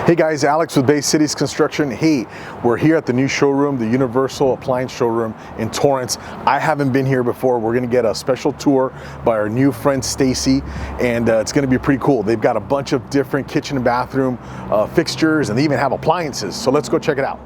Hey guys, Alex with Bay Cities Construction. Hey, we're here at the new showroom, the Universal Appliance showroom in Torrance. I haven't been here before. We're gonna get a special tour by our new friend Stacey, and it's gonna be pretty cool. They've got a bunch of different kitchen and bathroom fixtures, and they even have appliances. So let's go check it out.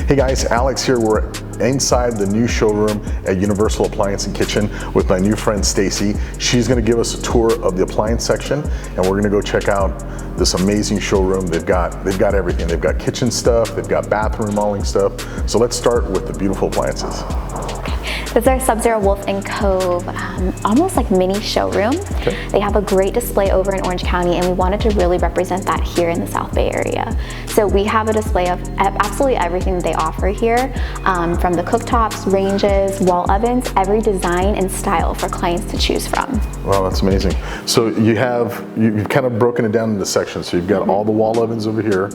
Hey guys, Alex here. We're inside the new showroom at Universal Appliance and Kitchen with my new friend Stacey. She's gonna give us a tour of the appliance section, and we're gonna go check out this amazing showroom. They've got everything. They've got kitchen stuff, they've got bathroom remodeling stuff. So let's start with the beautiful appliances. This is our Sub-Zero Wolf and Cove, almost like mini showroom. Okay. They have a great display over in Orange County, and we wanted to really represent that here in the South Bay area. So we have a display of absolutely everything that they offer here, from the cooktops, ranges, wall ovens, every design and style for clients to choose from. Wow, that's amazing. So you've kind of broken it down into sections. So you've got all the wall ovens over here.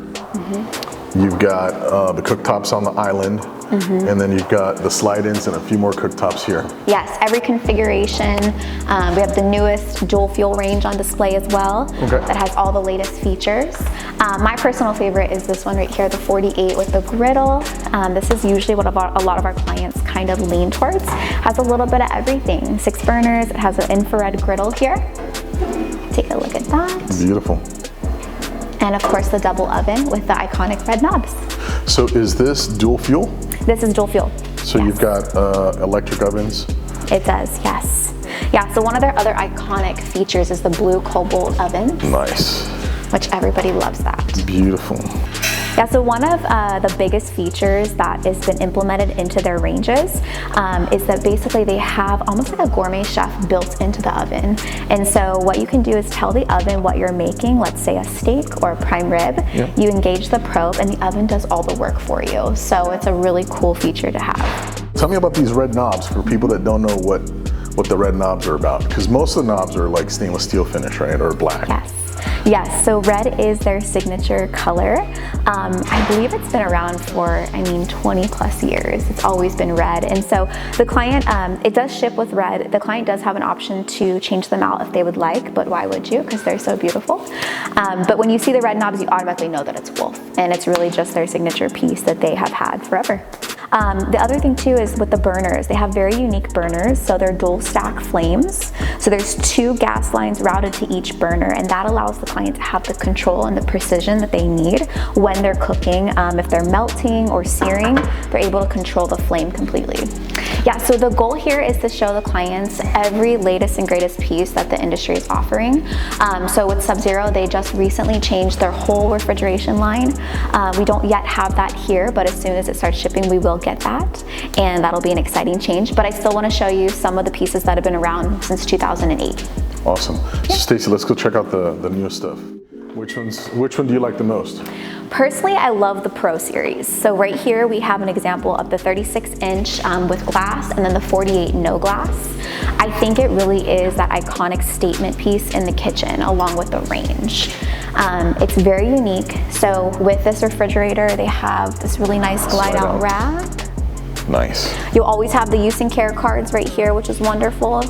You've got the cooktops on the island. And then you've got the slide-ins and a few more cooktops here. Yes, every configuration. We have the newest dual fuel range on display as well. Okay. That has all the latest features. My personal favorite is this one right here, the 48 with the griddle. This is usually what a lot of our clients kind of lean towards. Has a little bit of everything. 6 burners, it has an infrared griddle here. Take a look at that. Beautiful. And of course the double oven with the iconic red knobs. So is this dual fuel? This is dual fuel. So yes. You've got electric ovens? It does, yes. Yeah, so one of their other iconic features is the blue cobalt oven. Nice. Which everybody loves that. Beautiful. Yeah, so one of the biggest features that has been implemented into their ranges is that basically they have almost like a gourmet chef built into the oven. And so what you can do is tell the oven what you're making, let's say a steak or a prime rib. Yep. You engage the probe and the oven does all the work for you. So it's a really cool feature to have. Tell me about these red knobs for people that don't know what the red knobs are about, because most of the knobs are like stainless steel finish, right, or black. Yes. Yes, so red is their signature color. I believe it's been around for, 20 plus years. It's always been red. And so the client, it does ship with red. The client does have an option to change them out if they would like, but why would you? Because they're so beautiful. But when you see the red knobs, you automatically know that it's Wolf. And it's really just their signature piece that they have had forever. The other thing too is with the burners, they have very unique burners, so they're dual stack flames. So there's 2 gas lines routed to each burner, and that allows the client to have the control and the precision that they need when they're cooking. If they're melting or searing, they're able to control the flame completely. Yeah, so the goal here is to show the clients every latest and greatest piece that the industry is offering. So with Sub-Zero, they just recently changed their whole refrigeration line. We don't yet have that here, but as soon as it starts shipping, we will get that, and that'll be an exciting change. But I still want to show you some of the pieces that have been around since 2008. Awesome. Yeah. So Stacey, let's go check out the newest stuff. Which one do you like the most? Personally, I love the Pro Series. So right here we have an example of the 36-inch with glass, and then the 48 no glass. I think it really is that iconic statement piece in the kitchen along with the range. It's very unique. So with this refrigerator, they have this really nice glide out rack. Nice. You'll always have the use and care cards right here, which is wonderful.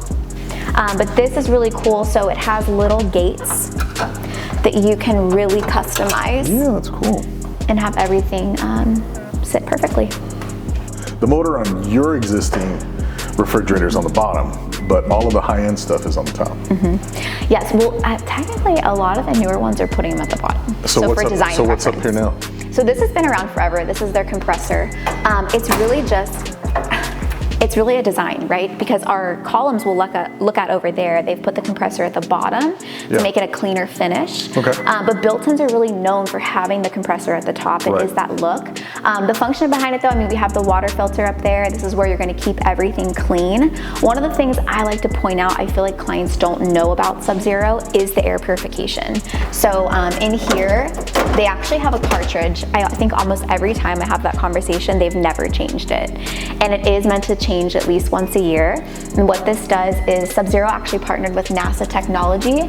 But this is really cool. So it has little gates that you can really customize. Yeah, that's cool. And have everything sit perfectly. The motor on your existing refrigerator is on the bottom, but all of the high-end stuff is on the top. Yes, well, technically a lot of the newer ones are putting them at the bottom. So what's up here now? So this has been around forever. This is their compressor. It's really a design, right? Because our columns will look at over there. They've put the compressor at the bottom to make it a cleaner finish. Okay. But built-ins are really known for having the compressor at the top. It is that look. The function behind it though, we have the water filter up there. This is where you're gonna keep everything clean. One of the things I like to point out, I feel like clients don't know about Sub-Zero, is the air purification. So in here, they actually have a cartridge. I think almost every time I have that conversation, they've never changed it. And it is meant to change changed at least once a year. And what this does is Sub-Zero actually partnered with NASA technology,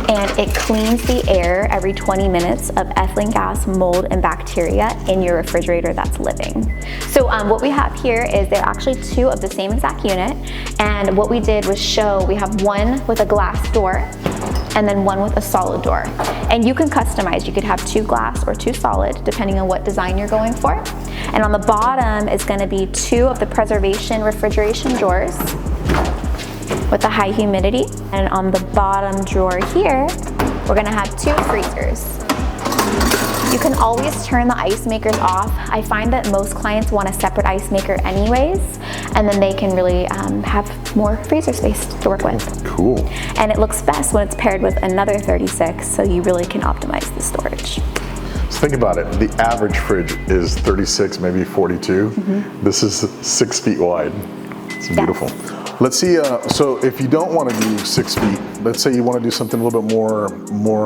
and it cleans the air every 20 minutes of ethylene gas, mold, and bacteria in your refrigerator that's living. So what we have here is they're actually two of the same exact unit, and what we did was show we have one with a glass door and then one with a solid door. And you can customize, you could have 2 glass or 2 solid, depending on what design you're going for. And on the bottom is gonna be 2 of the preservation refrigeration drawers with the high humidity. And on the bottom drawer here, we're gonna have 2 freezers. You can always turn the ice makers off. I find that most clients want a separate ice maker anyways, and then they can really have more freezer space to work with. Cool. And it looks best when it's paired with another 36, so you really can optimize the storage. So think about it, the average fridge is 36, maybe 42. This is 6 feet wide. It's beautiful. Let's see, so if you don't want to do 6 feet, let's say you want to do something a little bit more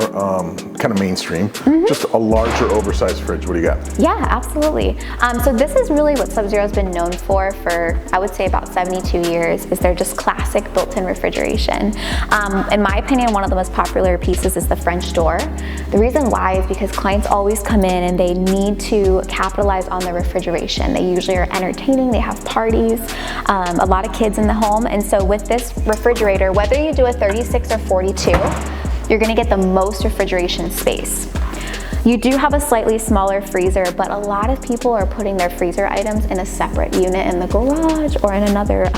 kind of mainstream, just a larger oversized fridge, what do you got? Yeah, absolutely. So this is really what Sub-Zero's been known for I would say about 72 years, is they're just classic built-in refrigeration. In my opinion, one of the most popular pieces is the French door. The reason why is because clients always come in and they need to capitalize on their refrigeration. They usually are entertaining, they have parties, a lot of kids in the home. And so with this refrigerator, whether you do a 36 or 42, you're gonna get the most refrigeration space. You do have a slightly smaller freezer, but a lot of people are putting their freezer items in a separate unit in the garage or in another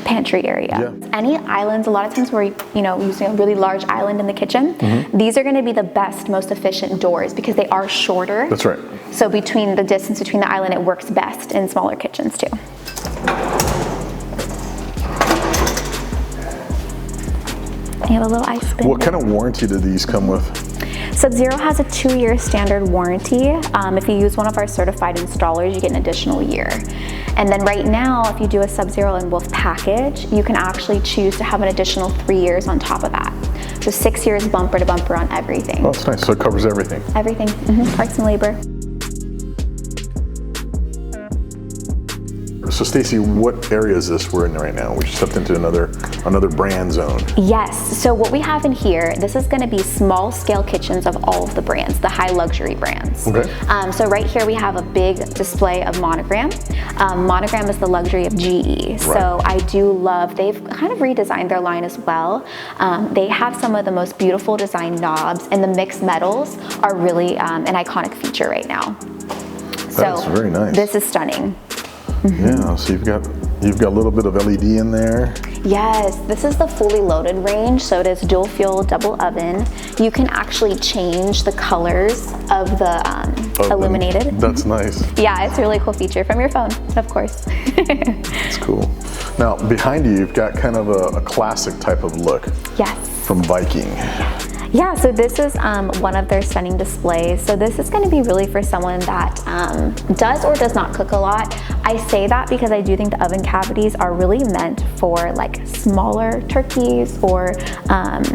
pantry area. Any islands, a lot of times we're using a really large island in the kitchen. These are gonna be the best, most efficient doors because they are shorter. That's right. So between the distance between the island, it works best in smaller kitchens too. You have a little ice bin. What kind of warranty do these come with? Sub-Zero has a 2-year standard warranty. If you use one of our certified installers, you get an additional year. And then right now, if you do a Sub-Zero and Wolf package, you can actually choose to have an additional 3 years on top of that. So 6 years bumper to bumper on everything. Oh, that's nice, so it covers everything. Everything, parts and labor. So Stacey, what area is this we're in right now? We just stepped into another brand zone. Yes, so what we have in here, this is gonna be small scale kitchens of all of the brands, the high luxury brands. Okay. So right here we have a big display of Monogram. Monogram is the luxury of GE. So I do love, they've kind of redesigned their line as well. They have some of the most beautiful design knobs, and the mixed metals are really an iconic feature right now. That's very nice. This is stunning. Yeah, so you've got a little bit of LED in there. Yes, this is the fully loaded range, so it is dual fuel, double oven. You can actually change the colors of the illuminated. That's nice. Yeah, it's a really cool feature from your phone, of course. That's cool. Now, behind you, you've got kind of a classic type of look. Yes. From Viking. Yeah, so this is one of their stunning displays. So this is gonna be really for someone that does or does not cook a lot. I say that because I do think the oven cavities are really meant for like smaller turkeys or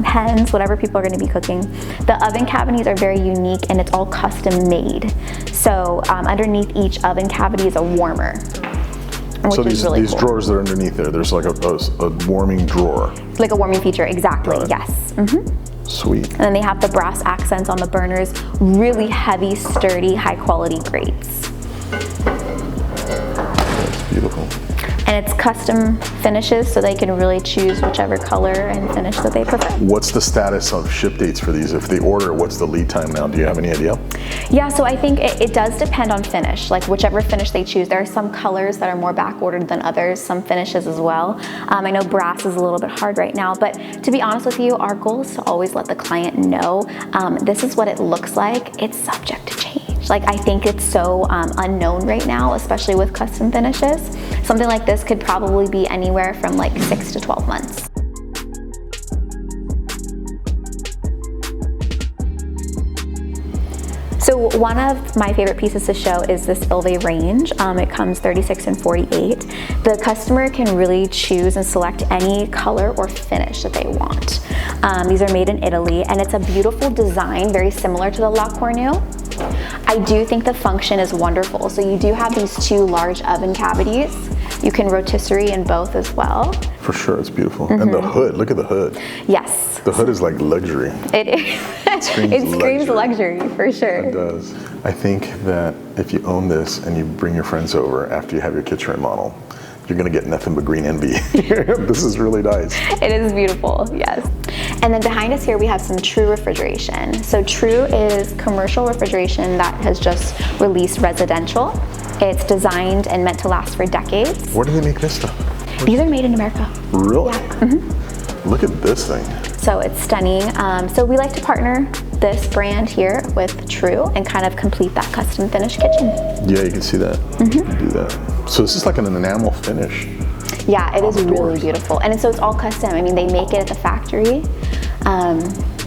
hens, whatever people are gonna be cooking. The oven cavities are very unique and it's all custom made. So underneath each oven cavity is a warmer. So these cool. Drawers that are underneath there's like a warming drawer. Like a warming feature, exactly, yes. Sweet. And then they have the brass accents on the burners, really heavy, sturdy, high quality grates. That's beautiful. And it's custom finishes, so they can really choose whichever color and finish that they prefer. What's the status of ship dates for these? If they order, what's the lead time now? Do you have any idea? Yeah, so I think it does depend on finish, like whichever finish they choose. There are some colors that are more back ordered than others, some finishes as well. I know brass is a little bit hard right now, but to be honest with you, our goal is to always let the client know this is what it looks like. It's subject to change. Like, I think it's so unknown right now, especially with custom finishes. Something like this could probably be anywhere from like 6 to 12 months. So one of my favorite pieces to show is this Ilve range. It comes 36 and 48. The customer can really choose and select any color or finish that they want. These are made in Italy, and it's a beautiful design, very similar to the La Cornue. I do think the function is wonderful. So you do have these 2 large oven cavities. You can rotisserie in both as well. For sure, it's beautiful. And the hood, look at the hood. Yes. The hood is like luxury. It is. It screams luxury, for sure. It does. I think that if you own this and you bring your friends over after you have your kitchen remodel, you're gonna get nothing but green envy. This is really nice. It is beautiful, yes. And then behind us here we have some True refrigeration. So True is commercial refrigeration that has just released residential. It's designed and meant to last for decades. Where do they make this stuff? These are made in America. Really? Yeah. Look at this thing. So it's stunning. So we like to partner this brand here with True and kind of complete that custom finished kitchen. Yeah, you can see that. You can do that. So this is like an enamel finish. Yeah, it is really beautiful. And so it's all custom. I mean, they make it at the factory.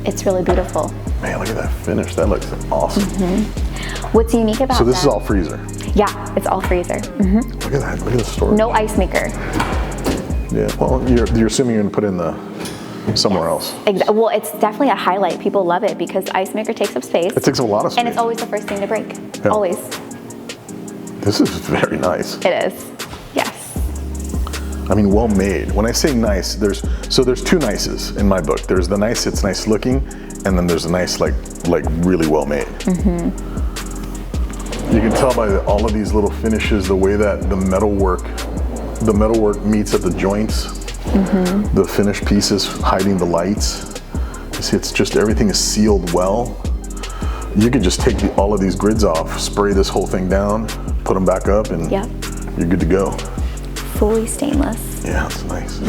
It's really beautiful. Man, look at that finish. That looks awesome. What's unique about that? So this is all freezer? Yeah, it's all freezer. Look at that. Look at the storage. No ice maker. Yeah, well, you're assuming you're gonna put it in the somewhere else. Well, it's definitely a highlight. People love it because the ice maker takes up space. It takes up a lot of space. And it's always the first thing to break. Yeah. Always. This is very nice. It is. Yes. I mean, well made. When I say nice, there's two nices in my book. There's the nice, it's nice looking, and then there's the nice, like really well made. You can tell by all of these little finishes, the way that the metalwork meets at the joints, the finished pieces hiding the lights. You see, it's just everything is sealed well. You could just take all of these grids off, spray this whole thing down, put them back up, and you're good to go. Fully stainless. Yeah, it's nice.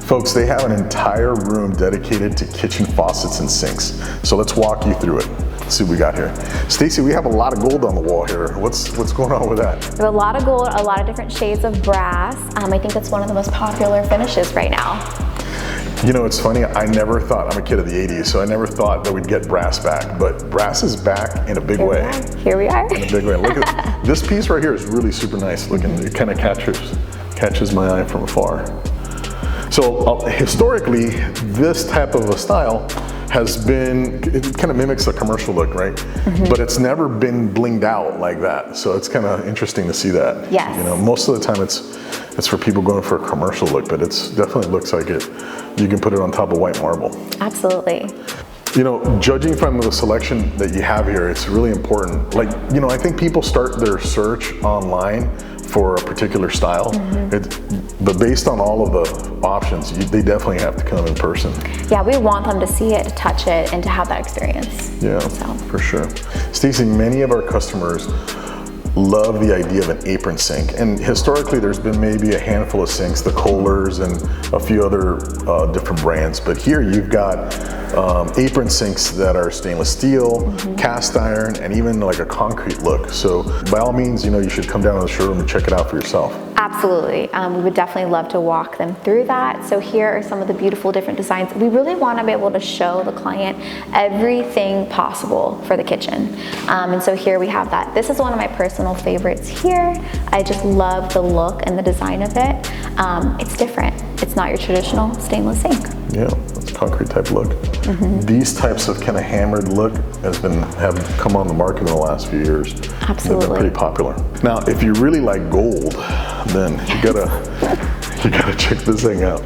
Folks, they have an entire room dedicated to kitchen faucets and sinks. So let's walk you through it. Let's see what we got here. Stacey, we have a lot of gold on the wall here. What's going on with that? We have a lot of gold, a lot of different shades of brass. I think that's one of the most popular finishes right now. You know, it's funny, I never thought, I'm a kid of the 80s, so I never thought that we'd get brass back, but brass is back in a big way. Here we are. In a big way. Look at this piece right here is really super nice looking. It kind of catches my eye from afar. So historically, this type of a style has been, it kind of mimics a commercial look, right? But it's never been blinged out like that. So it's kind of interesting to see that. Yes. You know, most of the time it's for people going for a commercial look, but it's definitely looks like it. You can put it on top of white marble. Absolutely. You know, judging from the selection that you have here, it's really important. Like, you know, I think people start their search online for a particular style, but based on all of the options, they definitely have to come in person. Yeah, we want them to see it, to touch it, and to have that experience. Yeah, for sure. Stacey, many of our customers love the idea of an apron sink, and historically there's been maybe a handful of sinks, the Kohlers and a few other different brands, but here you've got apron sinks that are stainless steel, cast iron, and even like a concrete look. So by all means, you know, you should come down to the showroom and check it out for yourself. Absolutely. We would definitely love to walk them through that. So here are some of the beautiful different designs. We really want to be able to show the client everything possible for the kitchen. And so here we have that. This is one of my personal favorites here. I just love the look and the design of it. It's different. It's not your traditional stainless sink. Yeah, it's a concrete type look. These types of kind of hammered look have come on the market in the last few years. Absolutely. They've been pretty popular. Now, if you really like gold, then you gotta check this thing out.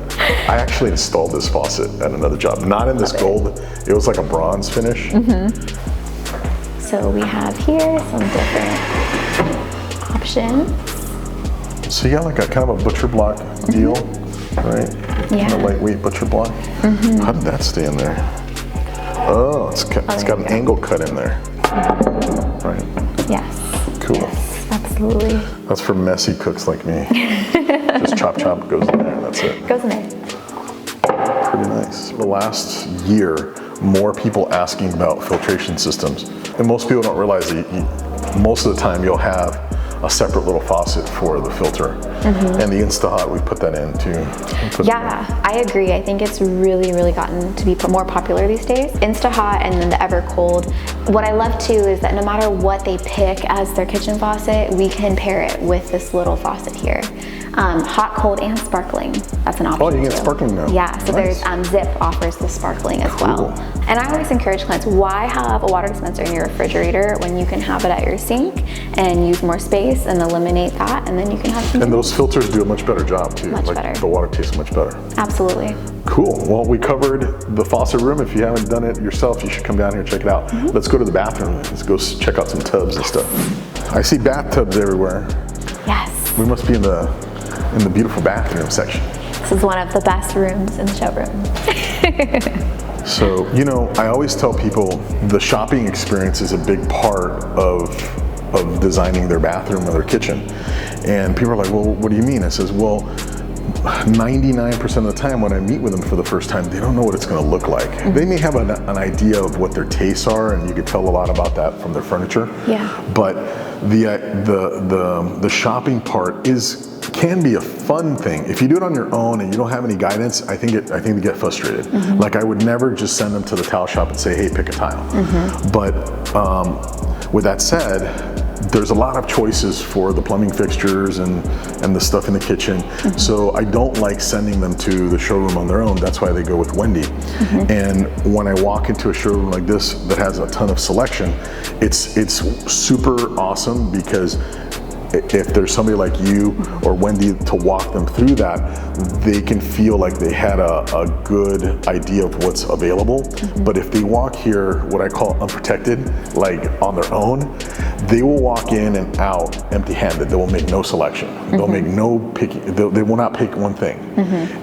I actually installed this faucet at another job, not in this gold. It was like a bronze finish. So we have here some different options. So you got like a kind of a butcher block deal, right? Yeah. Kind of lightweight butcher block. How did that stay in there? Oh, it's got an angle cut in there. Right. Yes. Cool. Yes, absolutely. That's for messy cooks like me. Just chop, goes in there, and that's it. Goes in there. Pretty nice. The last year, more people asking about filtration systems. And most people don't realize that most of the time you'll have a separate little faucet for the filter. And the Insta-Hot, we put that in too. Yeah, I agree. I think it's really gotten to be more popular these days. Insta-Hot and then the Ever-Cold. What I love too is that no matter what they pick as their kitchen faucet, we can pair it with this little faucet here. Hot, cold, and sparkling. That's an option. Oh, you get too. sparkling now. Yeah, so nice. there's Zip offers the sparkling as well. And I always encourage clients, why have a water dispenser in your refrigerator when you can have it at your sink and use more space and eliminate that, and then you can have some. And those filters do a much better job too. Much better. The water tastes much better. Absolutely. Cool. Well, we covered the faucet room. If you haven't done it yourself, you should come down here and check it out. Let's go to the bathroom. Let's go check out some tubs and stuff. I see bathtubs everywhere. Yes. We must be in the beautiful bathroom section. This is one of the best rooms in the showroom. So, you know, I always tell people the shopping experience is a big part of designing their bathroom or their kitchen. And people are like, well, what do you mean? I says, well, 99% of the time when I meet with them for the first time, they don't know what it's going to look like. They may have an idea of what their tastes are, and you can tell a lot about that from their furniture. Yeah. But the shopping part can be a fun thing. If you do it on your own and you don't have any guidance, I think they get frustrated. Like I would never just send them to the tile shop and say, hey, pick a tile. But with that said, there's a lot of choices for the plumbing fixtures and the stuff in the kitchen. So I don't like sending them to the showroom on their own. That's why they go with Wendy. And when I walk into a showroom like this that has a ton of selection, it's super awesome, because if there's somebody like you or Wendy to walk them through that, they can feel like they had a good idea of what's available. But if they walk here, what I call unprotected, like on their own, they will walk in and out empty-handed. They will make no selection. They'll make no picking. They will not pick one thing.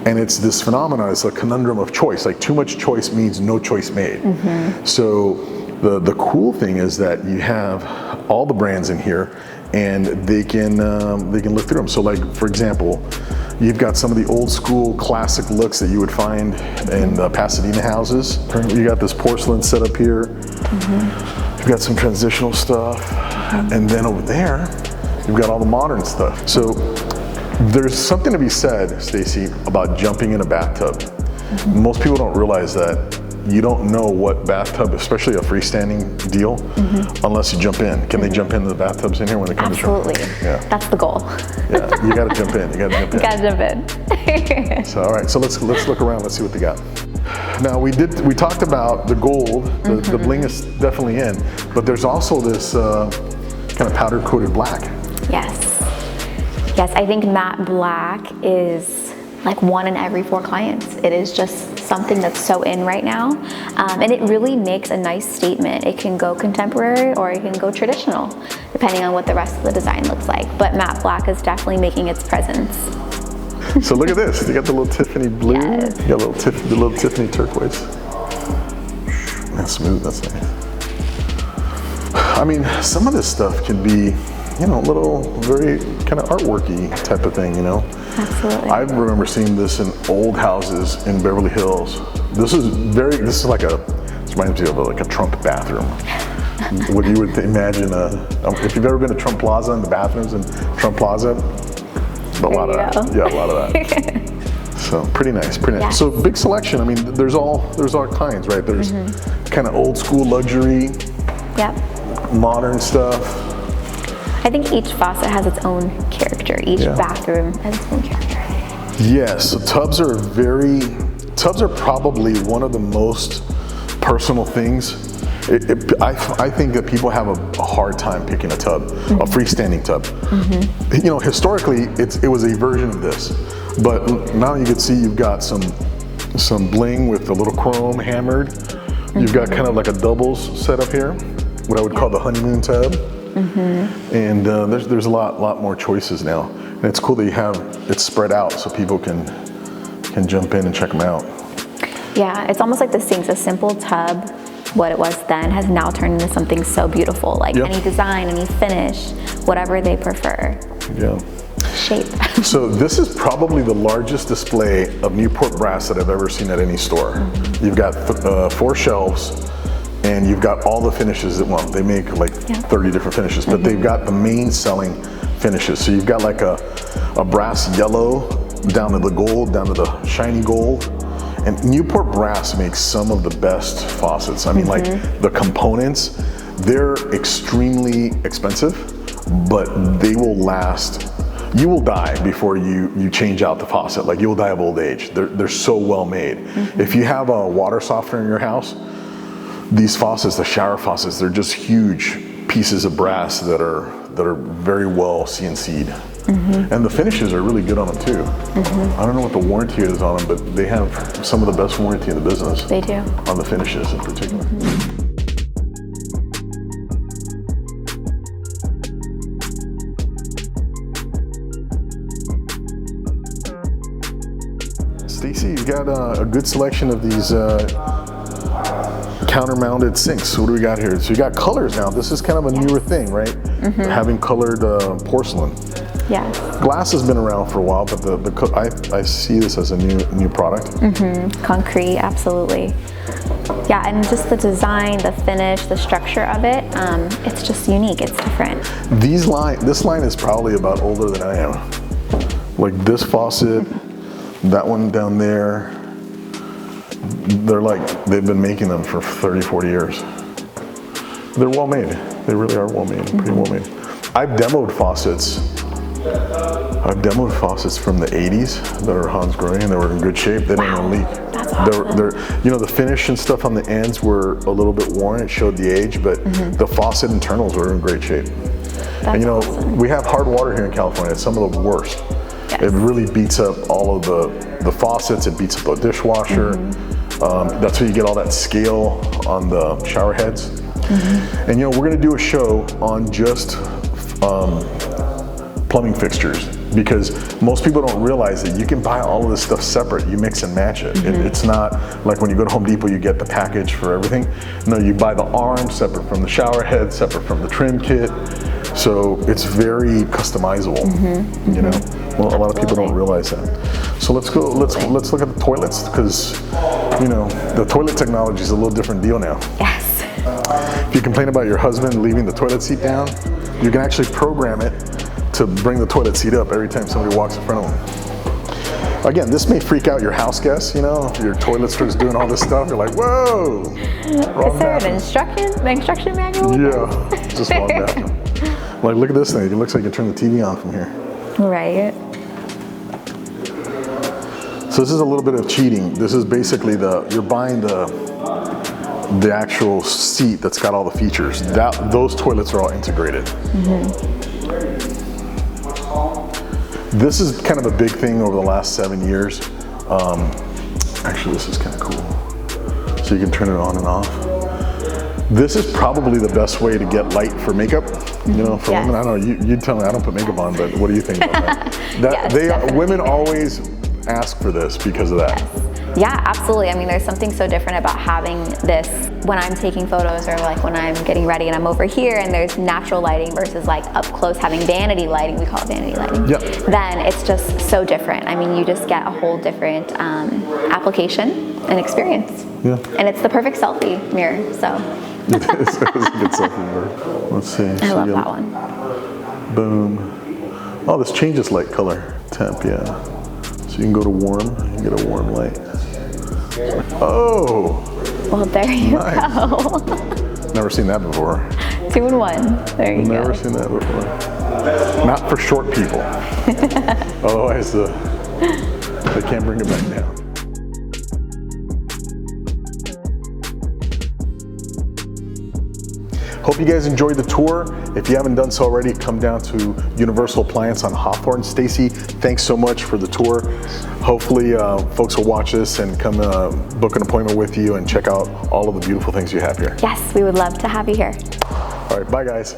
And it's this phenomenon. It's a conundrum of choice. Like too much choice means no choice made. So the cool thing is that you have all the brands in here, and they can look through them. So like, for example, you've got some of the old school classic looks that you would find in Pasadena houses. You got this porcelain set up here. You've got some transitional stuff. And then over there, you've got all the modern stuff. So there's something to be said, Stacey, about jumping in a bathtub. Most people don't realize that you don't know what bathtub, especially a freestanding deal, unless you jump in. Can they jump into the bathtubs in here when they come to show? Absolutely. Yeah. That's the goal. Yeah, you gotta jump in. You gotta jump in. So all right, so let's look around. Let's see what they got. Now we talked about the gold. The bling is definitely in, but there's also this kind of powder coated black. Yes. Yes, I think matte black is like 1 in every 4 clients. It is just something that's so in right now. And it really makes a nice statement. It can go contemporary or it can go traditional, depending on what the rest of the design looks like. But matte black is definitely making its presence. So look at this. You got the little Tiffany blue. Yes. You got the little Tiffany turquoise. That's smooth, that's nice. I mean, some of this stuff can be, you know, little, very kind of artworky type of thing, you know? Absolutely. I remember seeing this in old houses in Beverly Hills. This reminds me of like a Trump bathroom. What you would imagine, if you've ever been to Trump Plaza and the bathrooms in Trump Plaza, a lot of that. Yeah, a lot of that. So pretty nice, pretty nice. Yes. So big selection. I mean, there's all kinds, right? There's kind of old school luxury, modern stuff. I think each faucet has its own character. Each bathroom has its own character. Yes, so tubs are probably one of the most personal things. I think that people have a hard time picking a tub, a freestanding tub. You know, historically, it was a version of this, but now you can see you've got some bling with a little chrome hammered. You've got kind of like a doubles set up here, what I would call the honeymoon tub. And there's a lot more choices now, and it's cool that you have it spread out so people can jump in and check them out. Yeah, it's almost like the sink's a simple tub. What it was then has now turned into something so beautiful, like any design, any finish, whatever they prefer. Yeah. Shape. So this is probably the largest display of Newport Brass that I've ever seen at any store. You've got 4 shelves. And you've got all the finishes that they make like 30 different finishes, but they've got the main selling finishes. So you've got like a brass yellow down to the gold, down to the shiny gold. And Newport Brass makes some of the best faucets. I mean, like the components, they're extremely expensive, but they will last. You will die before you change out the faucet. Like, you will die of old age. They're so well made. If you have a water softener in your house, these faucets, the shower faucets, they're just huge pieces of brass that are very well CNC'd. And the finishes are really good on them too. I don't know what the warranty is on them, but they have some of the best warranty in the business. They do. On the finishes in particular. Stacey, you've got a good selection of these counter-mounted sinks. So what do we got here? So you got colors now. This is kind of a newer thing, right? Having colored porcelain. Yeah. Glass has been around for a while, but I see this as a new product. Concrete, absolutely. Yeah, and just the design, the finish, the structure of it, it's just unique, it's different. This line is probably about older than I am. Like this faucet, that one down there, they've been making them for 30, 40 years. They're well made. They really are well made, pretty well made. I've demoed faucets from the 80s that are Hans Grohe, and they were in good shape. They didn't even leak. That's awesome. You know, the finish and stuff on the ends were a little bit worn. It showed the age, but the faucet internals were in great shape. That's and you know, awesome. we have hard water here in California. It's some of the worst. Yes. It really beats up all of the faucets. It beats up the dishwasher. That's where you get all that scale on the shower heads. And you know, we're gonna do a show on just plumbing fixtures, because most people don't realize that you can buy all of this stuff separate. You mix and match it. It's not like when you go to Home Depot, you get the package for everything. No, you buy the arm separate from the shower head, separate from the trim kit. So it's very customizable, you know? Well, a lot of people don't realize that. So let's look at the toilets, because, you know, the toilet technology is a little different deal now. Yes. If you complain about your husband leaving the toilet seat down, you can actually program it to bring the toilet seat up every time somebody walks in front of them. Again, this may freak out your house guests, you know, if your toilet starts doing all this stuff, you're like, whoa! Is there an instruction manual? Yeah, just wrong bathroom. Like, look at this thing. It looks like you can turn the TV on from here. Right. So this is a little bit of cheating. This is basically you're buying the actual seat that's got all the features. Those toilets are all integrated. This is kind of a big thing over the last 7 years. Actually, this is kind of cool. So you can turn it on and off. This is probably the best way to get light for makeup. You know, for women, I don't know, you tell me, I don't put makeup on, but what do you think about that? Yes, women always ask for this because of that. Yeah, absolutely. I mean, there's something so different about having this when I'm taking photos, or like when I'm getting ready and I'm over here and there's natural lighting versus like up close having vanity lighting, we call it vanity lighting. Yep. Then it's just so different. I mean, you just get a whole different application and experience. Yeah. And it's the perfect selfie mirror, so. It's a good selfie mirror. Let's see. I love that one. Boom. Oh, this changes light color. Temp, yeah. So you can go to warm, you get a warm light. Oh! Well, there you go. Never seen that before. 2 in 1. There you go. Never seen that before. Not for short people. Otherwise, they can't bring it back down. Hope you guys enjoyed the tour. If you haven't done so already, come down to Universal Appliance on Hawthorne. Stacey, thanks so much for the tour. Hopefully folks will watch this and come book an appointment with you and check out all of the beautiful things you have here. Yes, we would love to have you here. All right, bye guys.